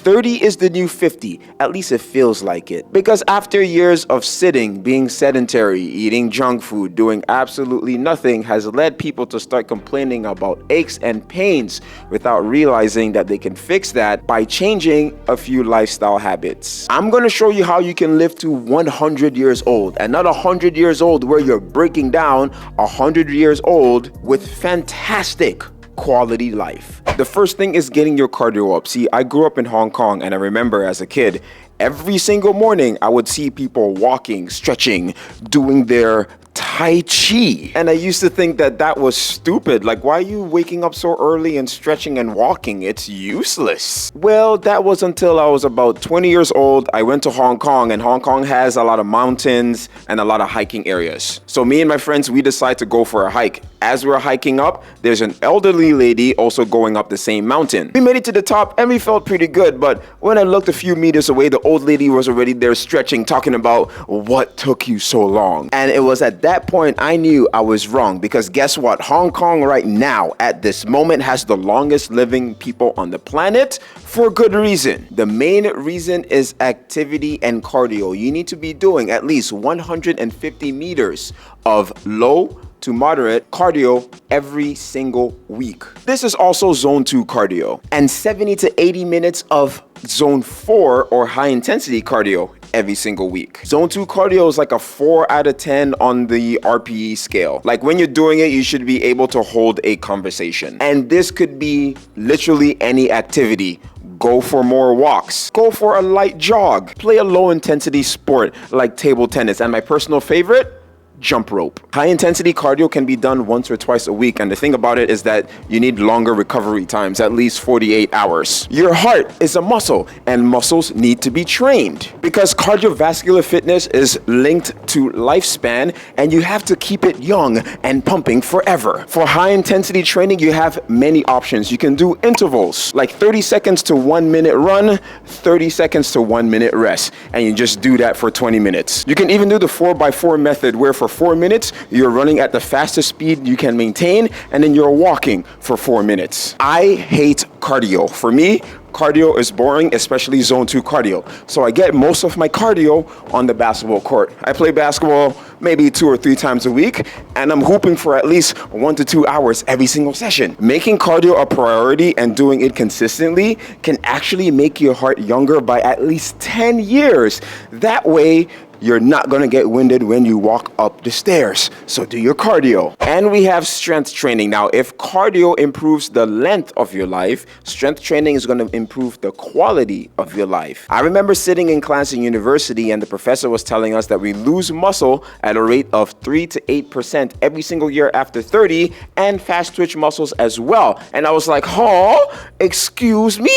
30 is the new 50, at least it feels like it. Because after years of sitting, being sedentary, eating junk food, doing absolutely nothing has led people to start complaining about aches and pains without realizing that they can fix that by changing a few lifestyle habits. I'm gonna show you how you can live to 100 years old, and not 100 years old where you're breaking down, 100 years old with fantastic quality life. The first thing is getting your cardio up. See, I grew up in Hong Kong, and I remember as a kid, every single morning I would see people walking, stretching, doing their Tai Chi. And I used to think that that was stupid. Like, why are you waking up so early and stretching and walking? It's useless. Well, that was until I was about 20 years old. I went to Hong Kong, and Hong Kong has a lot of mountains and a lot of hiking areas. So me and my friends, we decided to go for a hike. As we're hiking up, there's an elderly lady also going up the same mountain. We made it to the top and we felt pretty good, but when I looked a few meters away, the old lady was already there stretching, talking about what took you so long. And it was at that point I knew I was wrong, because guess what? Hong Kong right now at this moment has the longest living people on the planet for good reason. The main reason is activity and cardio. You need to be doing at least 150 meters of low to moderate cardio every single week. This is also zone 2 cardio, and 70 to 80 minutes of zone 4 or high intensity cardio every single week. Zone 2 cardio is like a 4 out of 10 on the RPE scale. Like when you're doing it, you should be able to hold a conversation. And this could be literally any activity. Go for more walks, go for a light jog, play a low intensity sport like table tennis, and my personal favorite, jump rope. High intensity cardio can be done once or twice a week, and the thing about it is that you need longer recovery times, at least 48 hours. Your heart is a muscle, and muscles need to be trained because cardiovascular fitness is linked to lifespan, and you have to keep it young and pumping forever. For high intensity training, you have many options. You can do intervals like 30 seconds to 1 minute run, 30 seconds to 1 minute rest, and you just do that for 20 minutes. You can even do the 4x4 method, where for 4 minutes, you're running at the fastest speed you can maintain, and then you're walking for 4 minutes. I hate cardio. For me, cardio is boring, especially zone 2 cardio. So I get most of my cardio on the basketball court. I play basketball maybe 2 or 3 times a week, and I'm hooping for at least 1 to 2 hours every single session. Making cardio a priority and doing it consistently can actually make your heart younger by at least 10 years. That way, you're not gonna get winded when you walk up the stairs. So do your cardio. And we have strength training. Now, if cardio improves the length of your life, strength training is gonna improve the quality of your life. I remember sitting in class in university, and the professor was telling us that we lose muscle at a rate of 3 to 8% every single year after 30, and fast twitch muscles as well. And I was like, huh? Excuse me?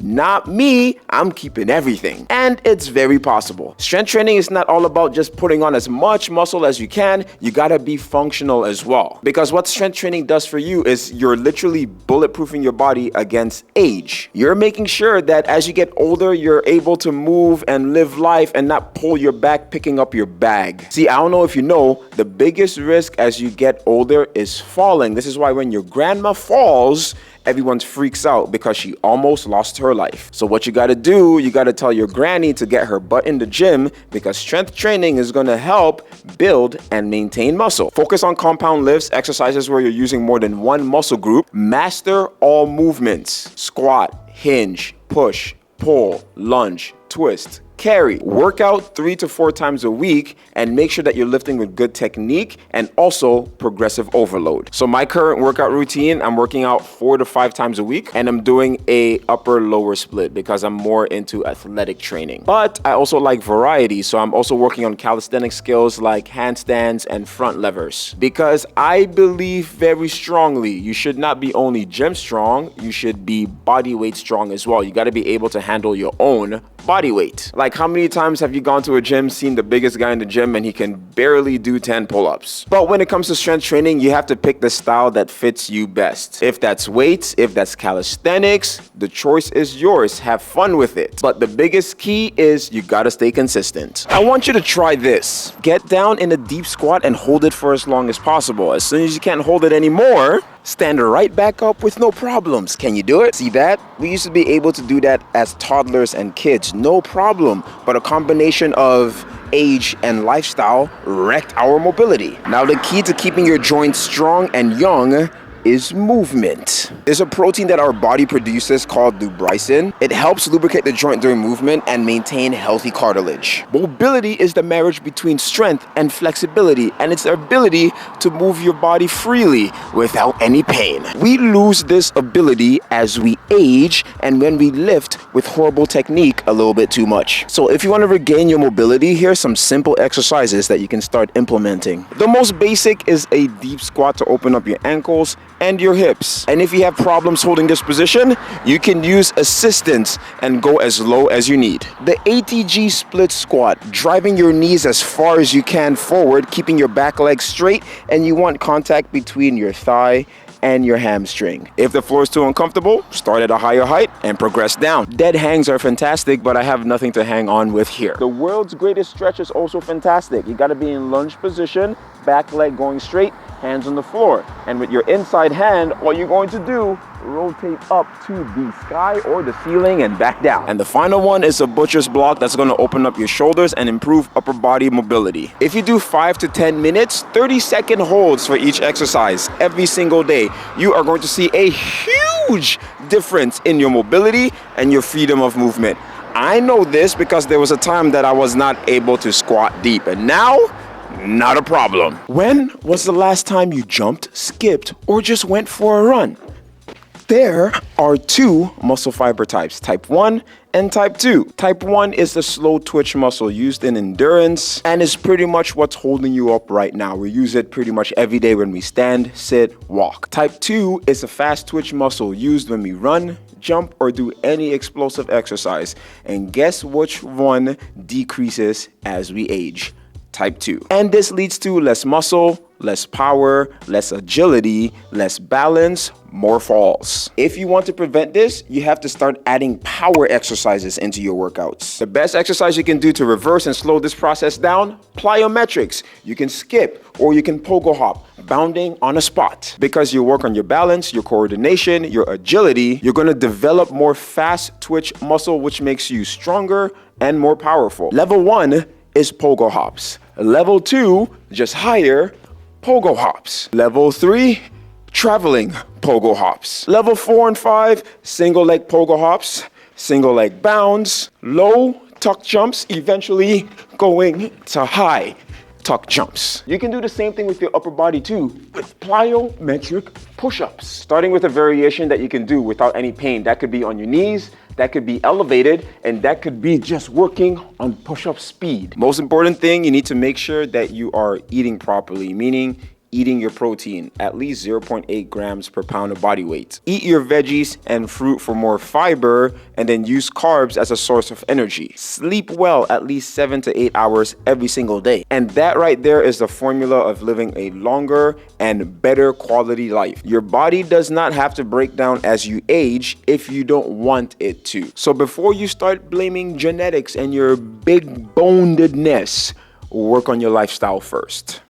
Not me, I'm keeping everything. And it's very possible. Strength training is not all about just putting on as much muscle as you can. You gotta be functional as well. Because what strength training does for you is you're literally bulletproofing your body against age. You're making sure that as you get older, you're able to move and live life and not pull your back picking up your bag. See, I don't know if you know, the biggest risk as you get older is falling. This is why when your grandma falls, everyone freaks out because she almost lost her life. So what you gotta do, you gotta tell your granny to get her butt in the gym, because strength training is gonna help build and maintain muscle. Focus on compound lifts, exercises where you're using more than one muscle group. Master all movements: squat, hinge, push, pull, lunge, twist, carry. Work out 3 to 4 times a week, and make sure that you're lifting with good technique and also progressive overload. So my current workout routine, I'm working out 4 to 5 times a week, and I'm doing a upper lower split because I'm more into athletic training. But I also like variety, so I'm also working on calisthenic skills like handstands and front levers, because I believe very strongly you should not be only gym strong, you should be body weight strong as well. You got to be able to handle your own body weight. Like, how many times have you gone to a gym, seen the biggest guy in the gym, and he can barely do 10 pull-ups? But when it comes to strength training, you have to pick the style that fits you best. If that's weights, if that's calisthenics, the choice is yours. Have fun with it. But the biggest key is you gotta stay consistent. I want you to try this. Get down in a deep squat and hold it for as long as possible. As soon as you can't hold it anymore, stand right back up with no problems. Can you do it? See that? We used to be able to do that as toddlers and kids, no problem. But a combination of age and lifestyle wrecked our mobility. Now the key to keeping your joints strong and young is movement. There's a protein that our body produces called lubricin. It helps lubricate the joint during movement and maintain healthy cartilage. Mobility is the marriage between strength and flexibility, and it's the ability to move your body freely without any pain. We lose this ability as we age and when we lift with horrible technique a little bit too much. So if you want to regain your mobility, here's some simple exercises that you can start implementing. The most basic is a deep squat to open up your ankles and your hips. And if you have problems holding this position, you can use assistance and go as low as you need. The ATG split squat, driving your knees as far as you can forward, keeping your back leg straight, and you want contact between your thigh and your hamstring. If the floor is too uncomfortable, start at a higher height and progress down. Dead hangs are fantastic, but I have nothing to hang on with here. The world's greatest stretch is also fantastic. You gotta be in lunge position, back leg going straight, hands on the floor. And with your inside hand, all you're going to do, rotate up to the sky or the ceiling and back down. And the final one is a butcher's block that's going to open up your shoulders and improve upper body mobility. If you do 5 to 10 minutes, 30-second holds for each exercise every single day, you are going to see a huge difference in your mobility and your freedom of movement. I know this because there was a time that I was not able to squat deep, and now not a problem. When was the last time you jumped, skipped, or just went for a run? There are two muscle fiber types, type 1 and type 2. Type 1 is the slow twitch muscle used in endurance and is pretty much what's holding you up right now. We use it pretty much every day when we stand, sit, walk. Type 2 is a fast twitch muscle used when we run, jump, or do any explosive exercise. And guess which one decreases as we age? Type 2. And this leads to less muscle, less power, less agility, less balance, more falls. If you want to prevent this, you have to start adding power exercises into your workouts. The best exercise you can do to reverse and slow this process down, plyometrics. You can skip or you can pogo hop, bounding on a spot. Because you work on your balance, your coordination, your agility, you're gonna develop more fast twitch muscle, which makes you stronger and more powerful. Level 1 is pogo hops. Level 2, just higher, pogo hops. Level 3, traveling pogo hops. Level 4 and 5, single leg pogo hops, single leg bounds, low tuck jumps, eventually going to high tuck jumps. You can do the same thing with your upper body too, with plyometric push-ups. Starting with a variation that you can do without any pain. That could be on your knees, that could be elevated, and that could be just working on push-up speed. Most important thing, you need to make sure that you are eating properly, meaning eating your protein, at least 0.8 grams per pound of body weight. Eat your veggies and fruit for more fiber, and then use carbs as a source of energy. Sleep well, at least 7 to 8 hours every single day. And that right there is the formula of living a longer and better quality life. Your body does not have to break down as you age if you don't want it to. So before you start blaming genetics and your big bonedness, work on your lifestyle first.